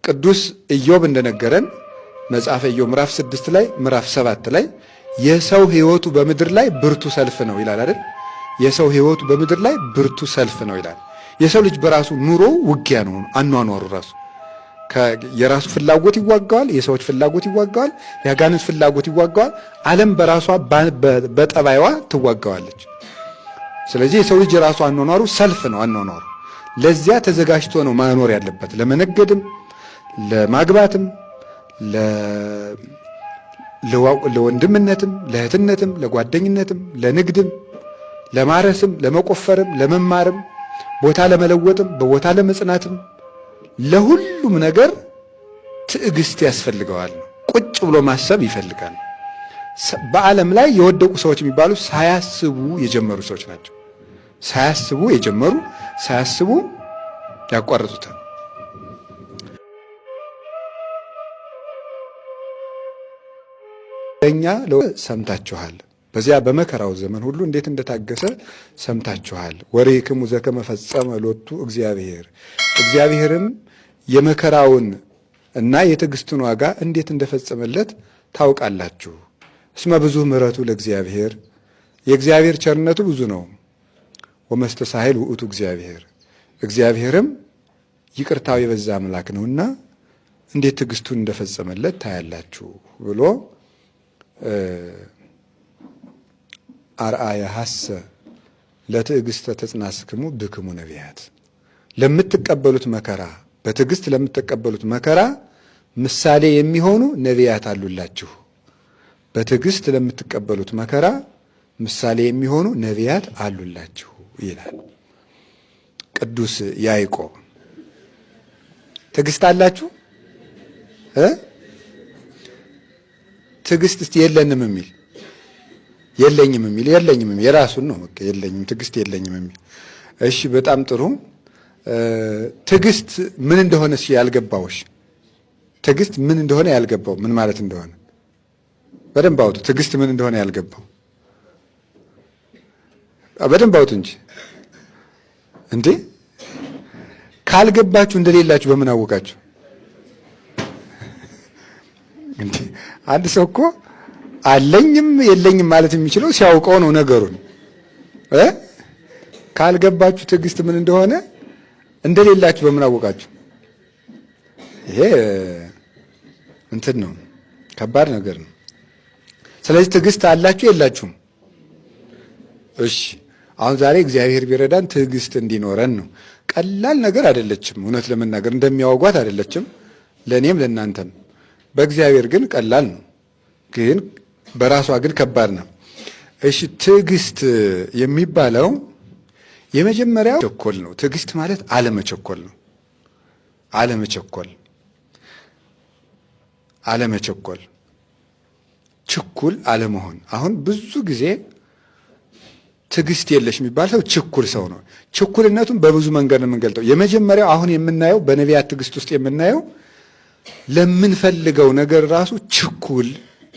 ቅዱስ ኢዮብ እንደነገረን መጽሐፈ ኢዮብ ምዕራፍ 6 ላይ ምዕራፍ 7 ላይ የሰው ሕይወቱ በምድር ላይ ብርቱ ሰልፍ ነው ይላል አይደል? የሰው ሕይወቱ በምድር ላይ ብርቱ ሰልፍ ነው ይላል። የሰው ልጅ በራሱ ኑሮ ውጊያ ነው። አኗኗሩ ራሱ የራሱ ፍላጎት ይዋጋዋል፣ የሰዎች ፍላጎት ይዋጋዋል፣ የአጋንንት ፍላጎት ይዋጋዋል። ዓለም በራሷ በጠባይዋ ትዋጋዋለች። ስለዚህ የሰው ልጅ የራሱ አኗኗሩ ሰልፍ ነው አኗኗሩ። ለዚያ ተዘጋጅቶ ነው ማኖር ያለበት። ለመነገድም፣ ለማግባትም፣ ለወንድምነትም፣ ለእህትነትም፣ ለጓደኝነትም፣ ለንግድም፣ ለማረስም፣ ለመቆፈርም፣ ለመማርም፣ ቦታ ለመለወጥም፣ በቦታ ለመጽናትም፣ ለሁሉም ነገር ትዕግስት ያስፈልገዋል። ቁጭ ብሎ ማሰብ ይፈልጋል። በዓለም ላይ የወደቁ ሰዎች የሚባሉ ሳያስቡ የጀመሩ ሰዎች ናቸው። ሳያስቡ የጀመሩ ሳያስቡ ያቋርጡታል። ለኛ ሰምታችኋል። በዚያ በመከራው ዘመን ሁሉ እንዴት እንደታገሰ ሰምታችኋል። ወሬክሙ ዘከመ ፈጸመ ሎቱ እግዚአብሔር፣ እግዚአብሔርም የመከራውን እና የትዕግስቱን ዋጋ እንዴት እንደፈጸመለት ታውቃላችሁ። እስመ ብዙ ምሕረቱ ለእግዚአብሔር፣ የእግዚአብሔር ቸርነቱ ብዙ ነው። ወመስተሳሂል ውእቱ እግዚአብሔር፣ እግዚአብሔርም ይቅርታው የበዛ አምላክ ነውና እንዴት ትዕግስቱን እንደፈጸመለት ታያላችሁ ብሎ አርአያ ሐሰ ለትዕግስተ ተጽናስክሙ ብክሙ ነቢያት፣ ለምትቀበሉት መከራ በትዕግስት ለምትቀበሉት መከራ ምሳሌ የሚሆኑ ነቢያት አሉላችሁ። በትዕግስት ለምትቀበሉት መከራ ምሳሌ የሚሆኑ ነቢያት አሉላችሁ ይላል ቅዱስ ያዕቆብ። ትዕግስት አላችሁ? ትዕግስት እስቲ የለንም የሚል የለኝም የሚል የለኝም የሚል የራሱን ነው። በቃ የለኝም ትዕግስት የለኝም የሚል እሺ፣ በጣም ጥሩ። ትዕግስት ምን እንደሆነ ያልገባውሽ፣ ትዕግስት ምን እንደሆነ ያልገባው ምን ማለት እንደሆነ በደንብ አውጡ። ትዕግስት ምን እንደሆነ ያልገባው በደንብ አውጡ እንጂ እንዴ ካልገባችሁ እንደሌላችሁ በምን አወቃችሁ? እንዴ አንድ ሰው እኮ አለኝም የለኝም ማለት የሚችለው ሲያውቀው ነው ነገሩን። ካልገባችሁ ትዕግስት ምን እንደሆነ እንደሌላችሁ በምን አወቃችሁ? ይሄ እንትን ነው፣ ከባድ ነገር ነው። ስለዚህ ትዕግስት አላችሁ የላችሁም? እሺ አሁን ዛሬ እግዚአብሔር ቢረዳን ትዕግስት እንዲኖረን ነው። ቀላል ነገር አይደለችም፣ እውነት ለመናገር እንደሚያወጓት አይደለችም፣ ለእኔም ለእናንተም። በእግዚአብሔር ግን ቀላል ነው፣ ግን በራሷ ግን ከባድ ነው። እሺ ትዕግስት የሚባለው የመጀመሪያው ቸኮል ነው። ትዕግስት ማለት አለመቸኮል ነው። አለመቸኮል፣ ችኩል አለመሆን። አሁን ብዙ ጊዜ ትዕግስት የለሽ የሚባል ሰው ችኩል ሰው ነው። ችኩልነቱን በብዙ መንገድ ነው የምንገልጠው። የመጀመሪያው አሁን የምናየው በነቢያት ትዕግስት ውስጥ የምናየው ለምንፈልገው ነገር ራሱ ችኩል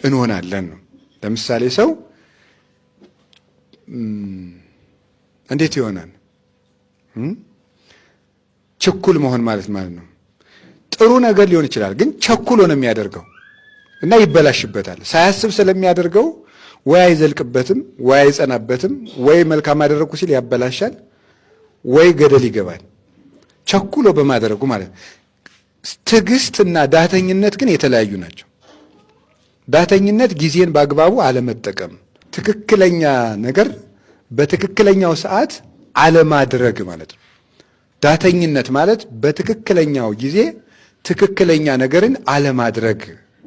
እንሆናለን ነው። ለምሳሌ ሰው እንዴት ይሆናል? ችኩል መሆን ማለት ነው ጥሩ ነገር ሊሆን ይችላል፣ ግን ቸኩሎ ነው የሚያደርገው እና ይበላሽበታል። ሳያስብ ስለሚያደርገው ወይ አይዘልቅበትም፣ ወይ አይጸናበትም፣ ወይ መልካም አደረግኩ ሲል ያበላሻል፣ ወይ ገደል ይገባል። ቸኩሎ በማድረጉ ማለት ነው። ትዕግስትና ዳተኝነት ግን የተለያዩ ናቸው። ዳተኝነት ጊዜን በአግባቡ አለመጠቀም፣ ትክክለኛ ነገር በትክክለኛው ሰዓት አለማድረግ ማለት ነው። ዳተኝነት ማለት በትክክለኛው ጊዜ ትክክለኛ ነገርን አለማድረግ፣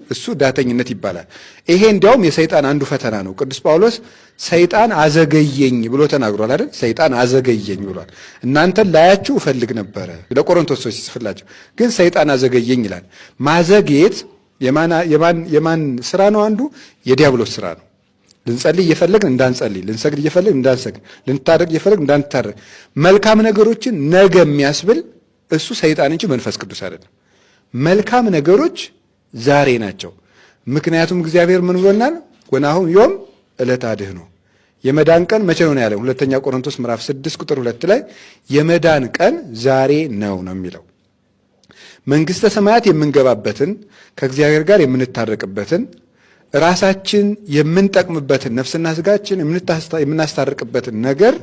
እሱ ዳተኝነት ይባላል። ይሄ እንዲያውም የሰይጣን አንዱ ፈተና ነው። ቅዱስ ጳውሎስ ሰይጣን አዘገየኝ ብሎ ተናግሯል አይደል? ሰይጣን አዘገየኝ ብሏል። እናንተን ላያችሁ እፈልግ ነበረ ለቆሮንቶስ ሰዎች ሲጽፍላቸው፣ ግን ሰይጣን አዘገየኝ ይላል። ማዘግየት የማን ስራ ነው? አንዱ የዲያብሎስ ስራ ነው። ልንጸልይ እየፈለግን እንዳንጸልይ፣ ልንሰግድ እየፈለግን እንዳንሰግድ፣ ልንታረቅ እየፈለግን እንዳንታረቅ፣ መልካም ነገሮችን ነገ የሚያስብል እሱ ሰይጣን እንጂ መንፈስ ቅዱስ አይደለም። መልካም ነገሮች ዛሬ ናቸው። ምክንያቱም እግዚአብሔር ምን ብሎናል? ወናሁ ዮም ዕለተ አድኅኖ፣ የመዳን ቀን መቼ ነው ያለው? ሁለተኛ ቆሮንቶስ ምዕራፍ 6 ቁጥር 2 ላይ የመዳን ቀን ዛሬ ነው የሚለው። መንግስተ ሰማያት የምንገባበትን ከእግዚአብሔር ጋር የምንታረቅበትን ራሳችን የምንጠቅምበትን ነፍስና ስጋችን የምናስታርቅበትን ነገር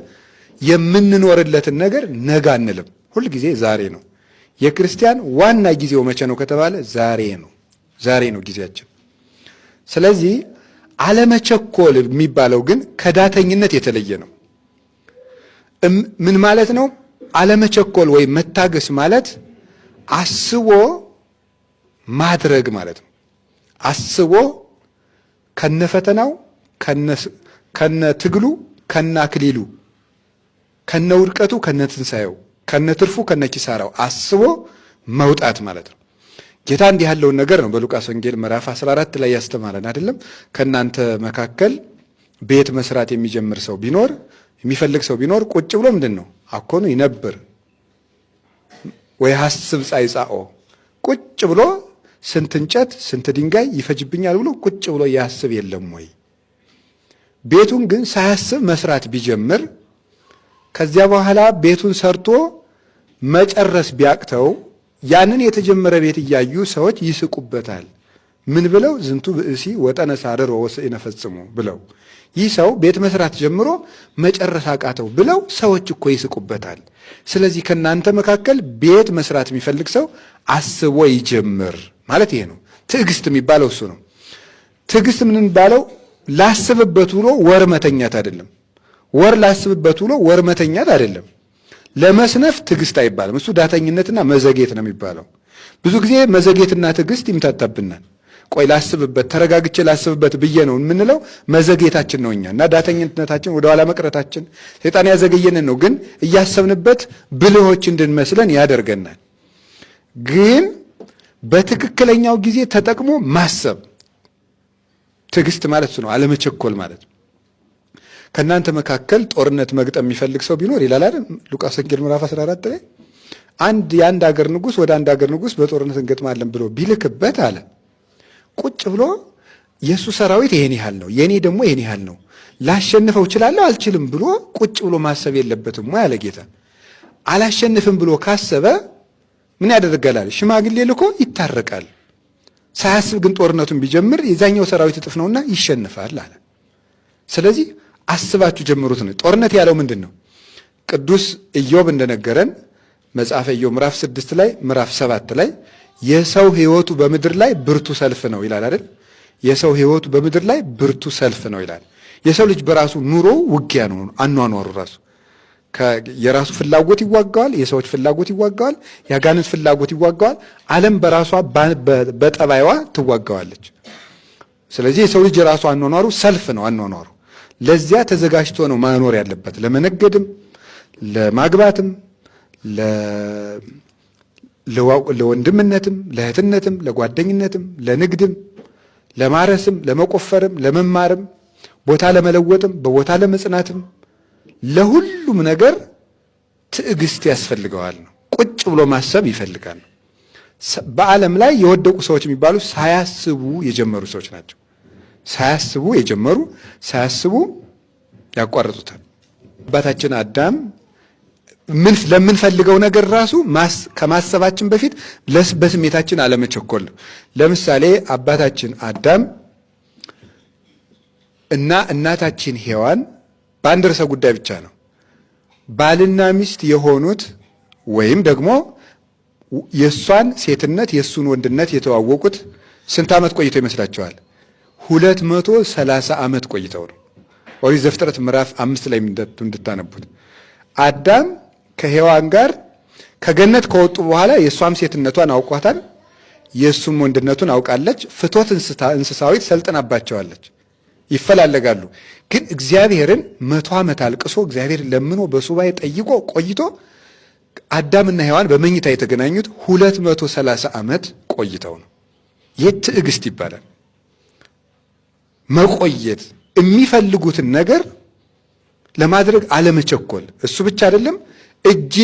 የምንኖርለትን ነገር ነገ አንልም። ሁል ጊዜ ዛሬ ነው። የክርስቲያን ዋና ጊዜው መቼ ነው ከተባለ ዛሬ ነው። ዛሬ ነው ጊዜያችን። ስለዚህ አለመቸኮል የሚባለው ግን ከዳተኝነት የተለየ ነው። ምን ማለት ነው? አለመቸኮል ወይም መታገስ ማለት አስቦ ማድረግ ማለት ነው። አስቦ ከነፈተናው ከነትግሉ ከነአክሊሉ ከነውድቀቱ ከነትንሳኤው ከነትርፉ ከነኪሳራው አስቦ መውጣት ማለት ነው። ጌታ እንዲህ ያለውን ነገር ነው በሉቃስ ወንጌል ምዕራፍ 14 ላይ ያስተማረን አይደለም? ከናንተ መካከል ቤት መስራት የሚጀምር ሰው ቢኖር የሚፈልግ ሰው ቢኖር ቁጭ ብሎ ምንድነው አኮኑ ይነብር ወይ ሐስብ ጻይጻኦ ቁጭ ብሎ ስንት እንጨት ስንት ድንጋይ ይፈጅብኛል ብሎ ቁጭ ብሎ ያስብ የለም ወይ? ቤቱን ግን ሳያስብ መስራት ቢጀምር ከዚያ በኋላ ቤቱን ሰርቶ መጨረስ ቢያቅተው ያንን የተጀመረ ቤት እያዩ ሰዎች ይስቁበታል። ምን ብለው? ዝንቱ ብእሲ ወጠነ ሳርር ወወስኢነ ፈጽሙ ብለው፣ ይህ ሰው ቤት መስራት ጀምሮ መጨረስ አቃተው ብለው ሰዎች እኮ ይስቁበታል። ስለዚህ ከናንተ መካከል ቤት መስራት የሚፈልግ ሰው አስቦ ይጀምር ማለት ይሄ ነው። ትዕግስት የሚባለው እሱ ነው። ትዕግስት ምን የሚባለው? ላስብበት ብሎ ወር መተኛት አይደለም። ወር ላስብበት ብሎ ወር መተኛት አይደለም። ለመስነፍ ትዕግስት አይባልም። እሱ ዳተኝነትና መዘጌት ነው የሚባለው። ብዙ ጊዜ መዘጌትና ትዕግስት ይምታታብናል። ቆይ ላስብበት፣ ተረጋግቼ ላስብበት ብዬ ነው የምንለው። መዘጌታችን ነው እኛ እና ዳተኝነታችን ወደ ኋላ መቅረታችን ሰይጣን ያዘገየንን ነው። ግን እያሰብንበት ብልሆች እንድንመስለን ያደርገናል። ግን በትክክለኛው ጊዜ ተጠቅሞ ማሰብ ትዕግስት ማለት እሱ ነው። አለመቸኮል ማለት ነው። ከናንተ መካከል ጦርነት መግጠም የሚፈልግ ሰው ቢኖር ይላል አይደል? ሉቃስ ወንጌል ምዕራፍ 14 ላይ የአንድ ሀገር ንጉሥ ወደ አንድ ሀገር ንጉሥ በጦርነት እንገጥማለን ብሎ ቢልክበት አለ ቁጭ ብሎ የእሱ ሰራዊት ይሄን ያህል ነው፣ የእኔ ደግሞ ይሄን ያህል ነው፣ ላሸንፈው እችላለሁ አልችልም ብሎ ቁጭ ብሎ ማሰብ የለበትም ወይ አለ ጌታ። አላሸንፍም ብሎ ካሰበ ምን ያደርጋል? ሽማግሌ ልኮ ይታረቃል። ሳያስብ ግን ጦርነቱን ቢጀምር የዛኛው ሰራዊት እጥፍ ነውና ይሸንፋል አለ። ስለዚህ አስባችሁ ጀምሩት ነው። ጦርነት ያለው ምንድን ነው? ቅዱስ ኢዮብ እንደነገረን መጽሐፈ ኢዮብ ምዕራፍ 6 ላይ ምዕራፍ 7 ላይ የሰው ሕይወቱ በምድር ላይ ብርቱ ሰልፍ ነው ይላል አይደል? የሰው ሕይወቱ በምድር ላይ ብርቱ ሰልፍ ነው ይላል። የሰው ልጅ በራሱ ኑሮ ውጊያ ነው። አኗኗሩ ራሱ የራሱ ፍላጎት ይዋጋዋል፣ የሰዎች ፍላጎት ይዋጋዋል፣ የአጋንንት ፍላጎት ይዋጋዋል። ዓለም በራሷ በጠባይዋ ትዋጋዋለች። ስለዚህ የሰው ልጅ የራሱ አኗኗሩ ሰልፍ ነው አኗኗሩ። ለዚያ ተዘጋጅቶ ነው ማኖር ያለበት። ለመነገድም፣ ለማግባትም፣ ለወንድምነትም፣ ለእህትነትም፣ ለጓደኝነትም፣ ለንግድም፣ ለማረስም፣ ለመቆፈርም፣ ለመማርም፣ ቦታ ለመለወጥም፣ በቦታ ለመጽናትም፣ ለሁሉም ነገር ትዕግስት ያስፈልገዋል ነው። ቁጭ ብሎ ማሰብ ይፈልጋል። በዓለም ላይ የወደቁ ሰዎች የሚባሉ ሳያስቡ የጀመሩ ሰዎች ናቸው። ሳያስቡ የጀመሩ ሳያስቡ ያቋርጡታል። አባታችን አዳም ለምንፈልገው ነገር ራሱ ከማሰባችን በፊት በስሜታችን አለመቸኮል ነው። ለምሳሌ አባታችን አዳም እና እናታችን ሔዋን በአንድ ርዕሰ ጉዳይ ብቻ ነው ባልና ሚስት የሆኑት ወይም ደግሞ የእሷን ሴትነት የእሱን ወንድነት የተዋወቁት ስንት ዓመት ቆይተው ይመስላችኋል? 230 ዓመት ቆይተው ነው። ኦሪት ዘፍጥረት ምዕራፍ 5 ላይ እንድታነቡት አዳም ከሔዋን ጋር ከገነት ከወጡ በኋላ የእሷም ሴትነቷን አውቋታል፣ የእሱም ወንድነቱን አውቃለች። ፍቶት እንስሳዊት ሰልጥናባቸዋለች። ይፈላለጋሉ። ግን እግዚአብሔርን 100 ዓመት አልቅሶ እግዚአብሔር ለምኖ በሱባኤ ጠይቆ ቆይቶ አዳምና ሔዋን በመኝታ የተገናኙት 230 ዓመት ቆይተው ነው። ይህ ትዕግስት ይባላል። መቆየት፣ የሚፈልጉትን ነገር ለማድረግ አለመቸኮል። እሱ ብቻ አይደለም እጅ